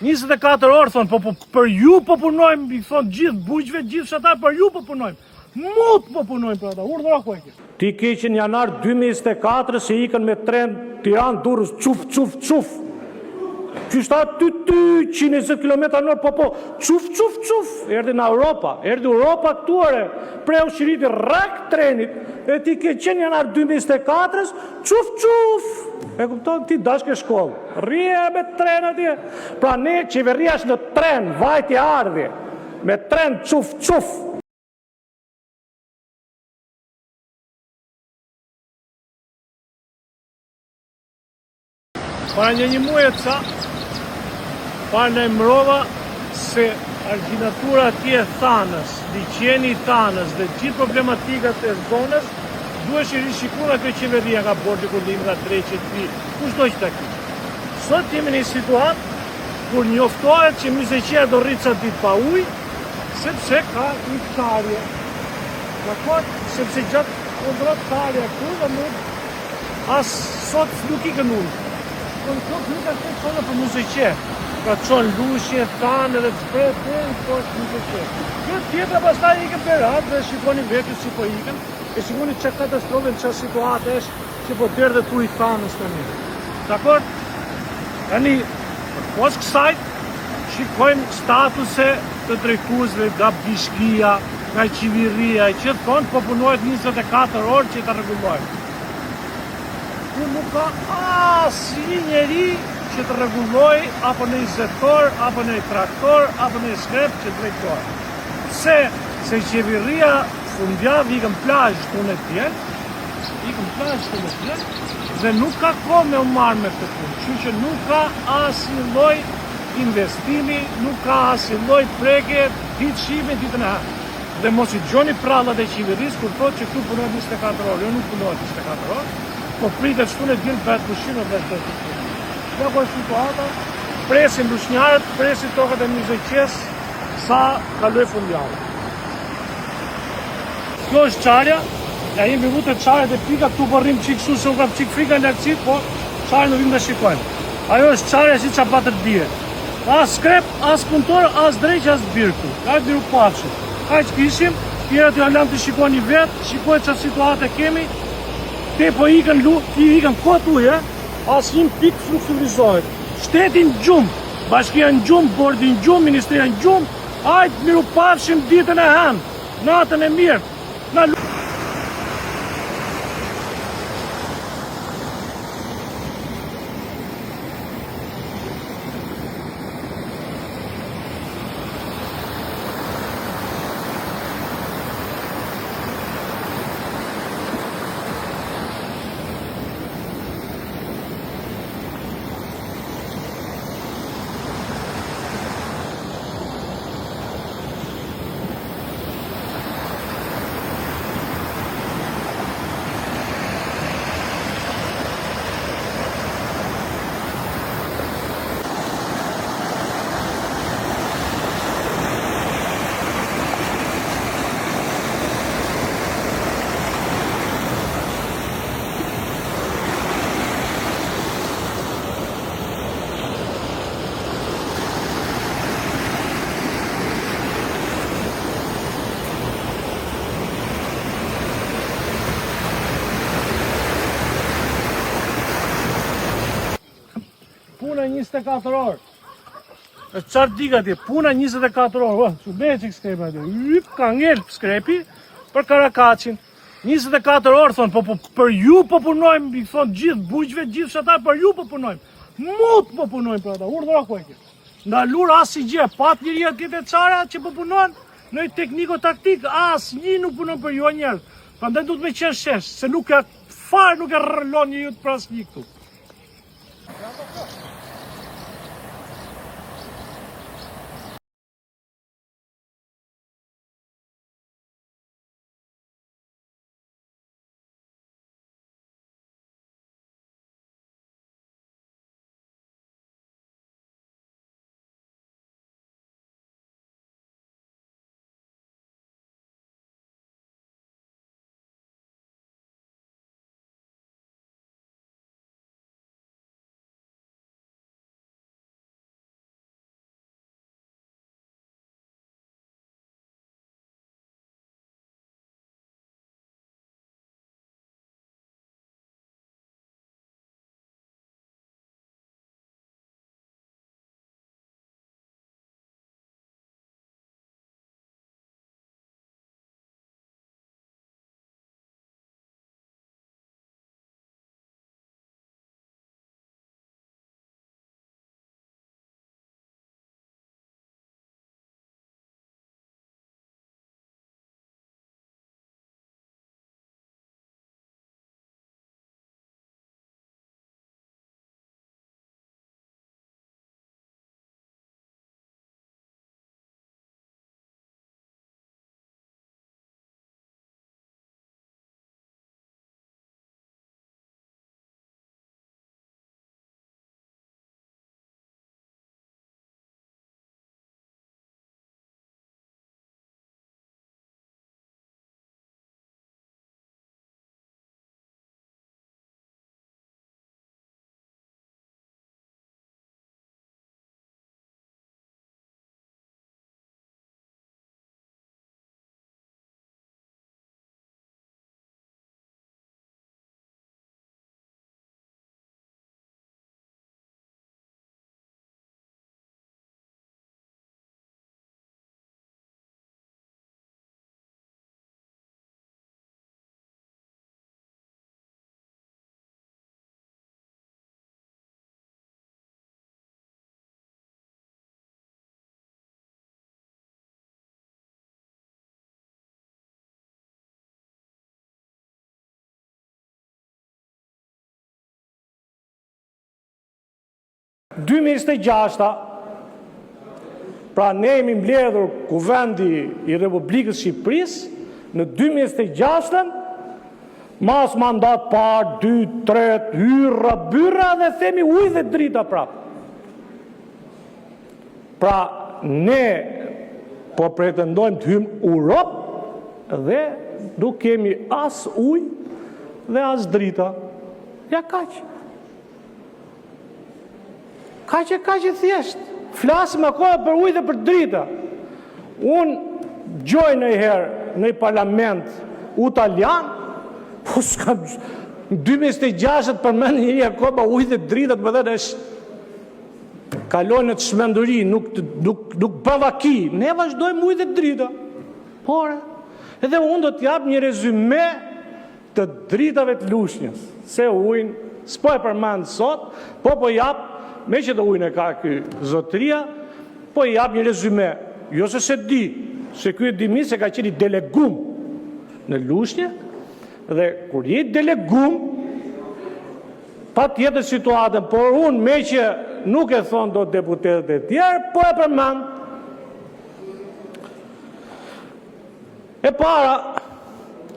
24 orë thonë, po për ju po punojmë, i thonë gjithë bujqve, gjithë shatar, për ju po punojmë. Mut po punojmë për ata, urdhra ku e ke. Ti keqin janar 2024 se ikën me tren Tiranë Durrës, çuf, çuf, çuf. Qyshta ty, 120 km në po, çuf, çuf, çuf. Erdi në Europa, këtu are, preu shiriti rak trenit, e ti keqin janar 2024, çuf, çuf. E kupton, ti dashke shkollë, rrje me tren atje. Pra ne qeveria është në tren, vajti ardhje, me tren çuf, çuf. Para një muaj e ca, para në emrova se arginatura atje Thanës, liqeni Thanës dhe gjithë problematikat e zonës, duhesh i rishikura kjo qeveria nga bordi kullim nga treqet pi, kush do që ta kishë. Sot jemi në situatë kur njoftohet që Myzeqia do rritë sa ditë pa ujë, sepse ka një karje. Sepse gjatë kontrollit karja këtu dhe nuk as sot nuk i kënë ujë. Kënë nuk ka të qonë për Myzeqia. Ka qonë lushje, thanë dhe të shpret dhe në poshtë Myzeqia. Kjo tjetra pastaj ikën Berat dhe shikoni vetë si po ikën, e shikoni që katastrofe në që situatë është që po derdhe tu i Thanës të një. Dakor? Tani, pos kësaj, shikojmë statuse të drejtuesve nga Bishkia, nga qeveria, që thonë po punohet 24 orë që të rregullojnë. Ku nuk ka asnjë njeri që të rregulloj apo në zetor, apo në traktor, apo në skrep që drejtoj. Pse? Se qeveria fundjavë ikën plazh tonë dhe nuk ka kohë me u marrë me këtë punë. Kështu që nuk ka asnjë lloj investimi, nuk ka asnjë lloj prekje ditë shime, ditën e hënë. Dhe mos i dëgjoni prallat e qeverisë kur thotë që këtu punohet 24 orë, jo nuk punohet 24 orë. Po pritet shtu në dilë vetë pushime dhe të të të. Kjo është situata, presin lushnjarët, presin tokat e Myzeqies sa kaloj fundjavë. Kjo është qarja, ja jemi vute qarjet e pika, këtu po rrim qik su se u kam qik frika në akcit, po qarje në vim dhe shikojmë. Ajo është qarja si qa patër bje. As skrep, as punëtor, as drejq, as birku. Ka e biru pafshim. Ka që kishim, tjera të janë lam të shikoni vetë, shikojë që situatë e kemi, te po ikën kot ujë, asnjë pikë flukturizohet. Shteti në gjumë, bashkia në gjumë, bordi në gjumë, ministria në gjumë, hajtë miru pafshim ditën e hanë, natën e mirë. Puna 24 orë. Është qartë diga tje, puna 24 orë. Që me që skrepi atje. Ka ngell skrepi për Karakacin. 24 orë thonë, po për ju po punojmë, i thonë gjithë bujqve, gjithë shatar, për ju po punojmë. Mut po punojmë për ata, urdhra ku e ke. Ndalur as i gje, pat njëri atje të cara që po punojnë, në tekniko-taktik, as një nuk punojnë për ju njerë. Prandaj du të me qenë shesh, se nuk e farë, nuk e rrëllon një ju të pras një këtu. 2026, pra ne jemi mbledhur Kuvendi i Republikës Shqipërisë në 2026, mas mandat par, 2, 3, hyrra, byrra dhe themi ujë dhe drita prapë. Pra ne po pretendojmë të hymë Europë dhe nuk kemi as ujë dhe as drita. Ja kaq. Kaq e thjeshtë. Flasim akoma për ujë dhe për drita. Unë gjoj në herë në parlament italian, po s'kam 2026 përmend njëri akoma ujë dhe drita, më thënë është kalon në të shmenduri, nuk bavaki. Ne vazhdojmë ujë dhe drita. Por, edhe unë do t'jap një rezume të dritave të Lushnjës, se ujnë s'po e përmend sot, po jap, me që të ujnë e ka ky zotëria, po jap një rezume. Jo se di, se ky e dimi se ka qenë delegum në Lushnjë, dhe kur je delegum, pa tjetër situatën, por unë me që nuk e thonë do deputetët e tjerë, po e përmend. E para,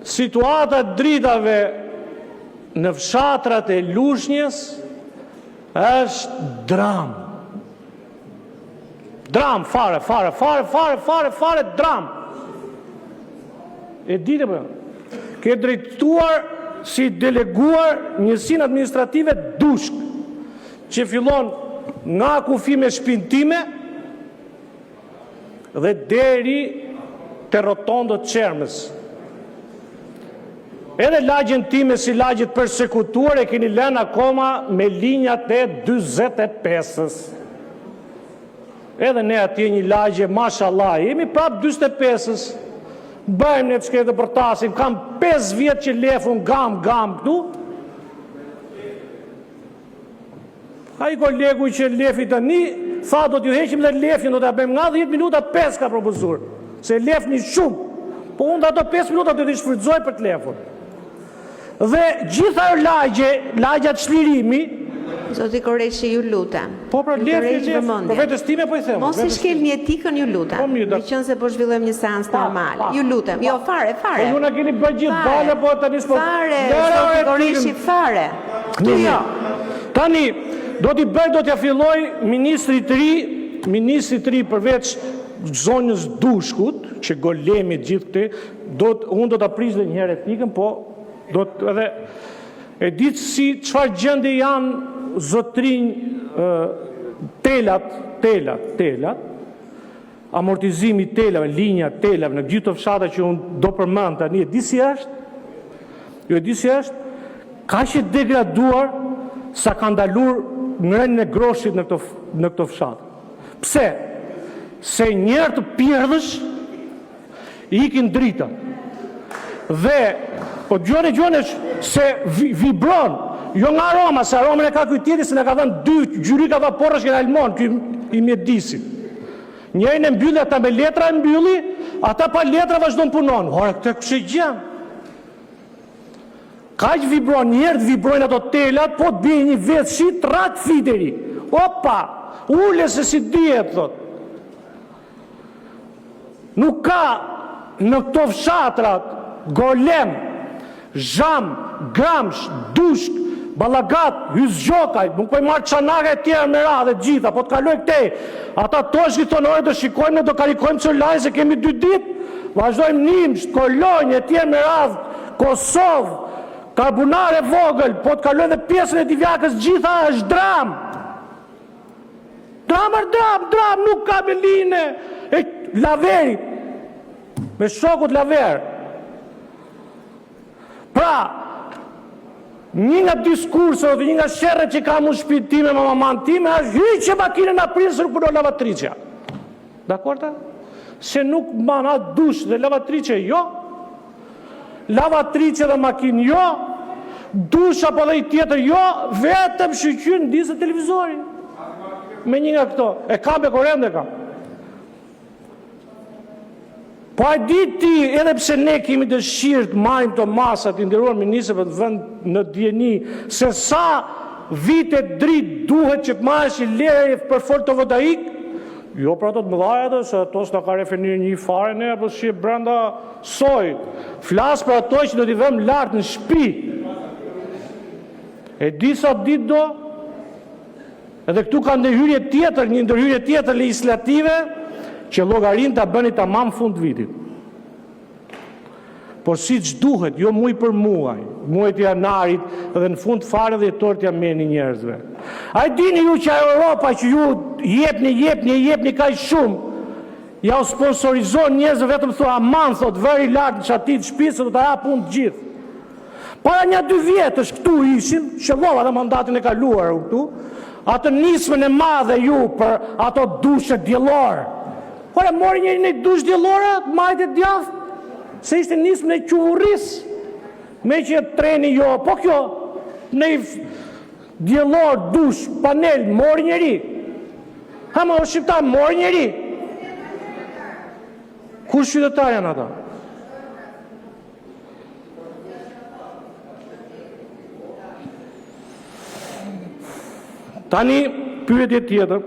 situata dritave në fshatrat e Lushnjës është dram. Dram, fare, dram. E dite për, ke drejtuar si deleguar njësinë administrative dushk, që fillon nga kufi me shpintime dhe deri të rotondo Çermës. Edhe lagjen time si lagjet përsekutuar e keni lënë akoma me linjat e 45-ës. Edhe ne atje një lagje, mashallah, jemi prap 45-ës. Bëjmë në të shkretë për tasim, kam 5 vjetë që lefun gam këtu. A i kolegu që lefi të një, tha do t'ju heqim dhe lefin, do t'ja bëjmë nga 10 minuta 5 ka propozur. Se lef një shumë, po unë ato 5 minuta të t'i shfrytëzoj për të lefun. Dhe gjitha lagjat shlirimi. Zoti Korreqi, ju lutem. Po pra lefi, për vetës time po i them. Mos i shkelni etikën, ju lutem. Me qënë se po zhvillojmë një seans normal. Ju lutem. Jo, fare. Po ju në keni bërë gjithë bale, po tani s'po... Fare, Zoti Korreqi, fare. Tani, do t'ja filloj ministri të ri përveç zonës Dushkut, që golemi gjithë këte, unë do t'a prish dhe njëherë etikën, po edhe e ditë si qëfar gjende janë zotrinj telat, amortizimi telave, linja telave, në gjithë të fshata që unë do përmend tani, e di si është, ka që degraduar sa ka ndalur ngrenin e groshit në këto fshata. Pse? Se njerë të pjerdhësh i ikin drita. Dhe, po gjone se vibron, jo nga aroma, se aromën e ka kujtjeti se ne ka dhënë 2 gjyrika vaporësh që në almon, i mjedisit. Njërin e mbylli, ata me letra e mbylli, ata pa letra vazhdo në punon. Hore, këtë kështë gjenë. Ka që vibron, njerë të vibrojnë ato telat, po të bje një vetë shit, rat fiteri. Opa, ule se si djetë, thot. Nuk ka në këto fshatrat, golem, zham, gramsh, dushk, balagat, hyzgjokaj, nuk po i marrë qanake e tjera me radhe gjitha, po të kaloj këtej. Ata toshki thonë ore do shikojmë, do karikojmë cërlajnë se kemi 2 ditë, vazhdojmë Nimsht, Kolonjë e tjera me radhe, Kosovë, Karbunare vogël, po të kaloj dhe pjesën e Divjakës gjitha është dram. Dram, nuk ka me line. Laveri, me shokut Laver. Pra, një nga diskursët, një nga sherët që ka mu shpitime me maman time, është hyqe makine në aprilë se nuk përdo lavatricja. D'akorda? Se nuk mana dush dhe lavatricja jo, lavatricja dhe makinë jo, dush apo dhe i tjetër jo, vetëm shqyqyn në disë televizori. Me një nga këto, e kam e korende kam. Po a di ti, edhe pse ne kemi dëshirë të marrim të masat i nderuar ministrëve të vend në djeni, se sa vite dritë duhet që të marrësh lere për fotovoltaik? Jo për ato të mëdhaja të, se ato s'na ka referir një fare ne, apo si brenda soj. Flas për ato që do t'i vëmë lartë në shtëpi. E di sa ditë do? Edhe këtu ka ndërhyrje tjetër, një ndërhyrje tjetër legislative, që llogarin ta bëni tamam fund vitit. Por si që duhet, jo muj për muaj, muajt e janarit dhe në fund fare dhe jetor t'ja meni njerëzve. A i dini ju që Europa që ju jepni kaj shumë, ja u sponsorizon njerëzve vetëm thua aman, thot veri lartë në qatit shpisë dhe të ja pun të gjithë. Para një 2 vjetësh këtu ishim, shëllova dhe mandatin e kaluar këtu, atë nismën e madhe ju për ato dushë djelorë. Por e mori një dushë djelore, majtë e djathë, se ishte nismë në quvurris, me që treni jo, po kjo, në djelor, dush, panel, mori njeri. Ha më o shqiptar, mori njeri. Kur qytetar janë ata? Tani, pyetje tjetër.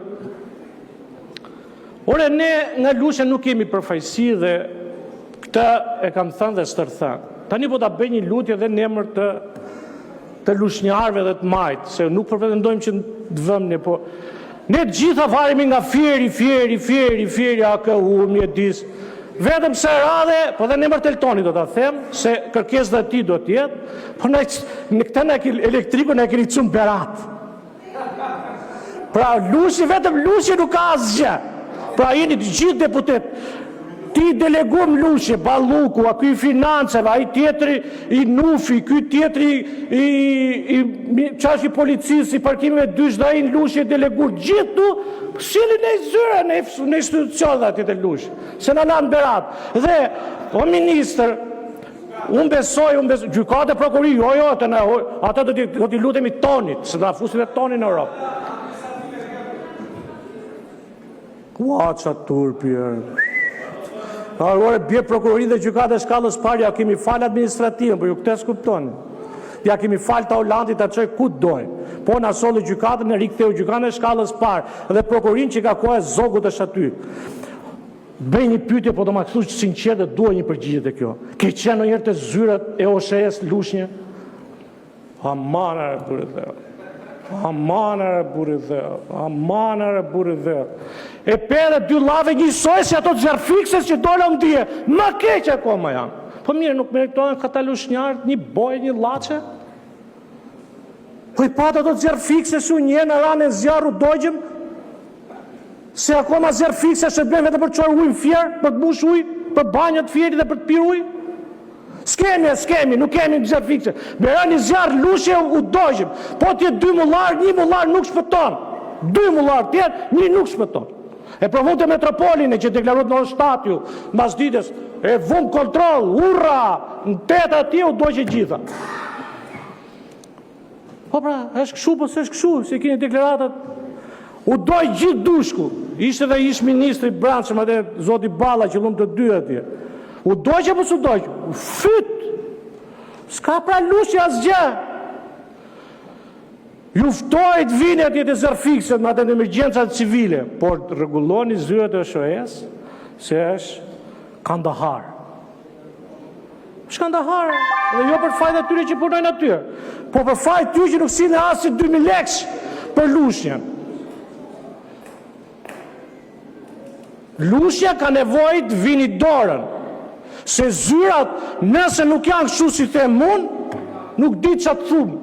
Ore, ne nga Lusha nuk kemi përfaqësi dhe këta e kam thënë dhe stërthënë. Tani po ta bëj një lutje dhe në emër të lushnjarëve dhe të majtë, se nuk pretendojmë që të vëmë ne, po ne të gjitha varemi nga fieri, AKU, mjedis. Vetëm se radhe, po dhe në emër Teltoni do ta them, se kërkesë dhe ti do t'jetë, po në këta në elektriku në e keni cumë berat. Pra, vetëm Lushi nuk ka asgjë. Pra, jeni të gjithë deputet. Ti delegum Lushe, Balluku, a kuj financeve, a i tjetëri i Nufi, kuj tjetëri i qash i policisë, i parkimeve dysh dhe a i në Lushe i delegur. Gjithë tu, silin e zyre në institucion dhe atit e Lushe, se në lanë berat. Dhe, o minister, unë besoj, gjykate prokuri, jo, ata do t'i lutemi tonit, se da fusin e tonin në Europë. Kua qa turpjer. Ore, bje prokurorin dhe gjykate shkallës parja, kemi falë administrativën, për ju këte s'kuptoni. Ja kemi falë ta Hollandit ta qoj ku të dojnë. Po në asoli gjykate në rikëteu gjykate shkallës parë, dhe prokurorin që ka kohë zogut është aty. Bëj një pyetje, po do ma këthu që sinqer dhe duaj një përgjigje dhe kjo. Ke qenë në njërë të zyrat e OSHE-s Lushnjë? Amanare buri dhe. Amanare buri dhe. E pere 2 lave njësoj si ato zerfikses që dole më dje. Ma keqe akoma janë. Po mire, nuk meritohen këta lushnjarët, një boj, një lache? Po i patë ato zerfikses u një në ranë e zjarë u dojgjëm? Se akoma zerfikses që bëjmë vetë për qërë ujë në fjerë, për të bush ujë, për banjët fjeri dhe për të pirë ujë? Skemi, nuk kemi në zerfikses. Bera një zjarë Lushe u dojgjëm. Po tjetë 2 mullar, 1 mullar nuk shpëton. 2 mullar tjetë, 1 nuk shpëton. E provon të metropolin e që deklarut në shtatju, mas ditës, e vun kontrol, urra, në 8 atje u dojgjë gjitha. Po pra, është këshu, po se është këshu, se kini deklaratat. U dojgjë gjithë dushku, ishte dhe ish ministri branshëm, atë zoti Balla që lumë të 2 atje. U dojgjë apo s'u dojgjë? U fyt! S'ka pra Lushe asgjë. Juftojt vini atje të zërfikset në atë në emergjencat civile, por rregulloni zyrat e SOS, se është Kandahar. Shkandahar, dhe jo për fajt atyre që punojnë atyre, po për fajt ty që nuk si në asë 2.000 lekë për Lushnjën. Lushnja ka nevojt vini dorën, se zyrat nëse nuk janë kështu si them unë, nuk di që të thumë.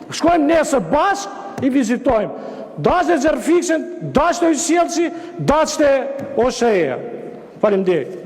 Shkojmë nesër bashkë, i vizitojmë. Dashtë e zërfiksen, dashtë e ujësjelësi, dashtë e OSHE-ja. Faleminderit.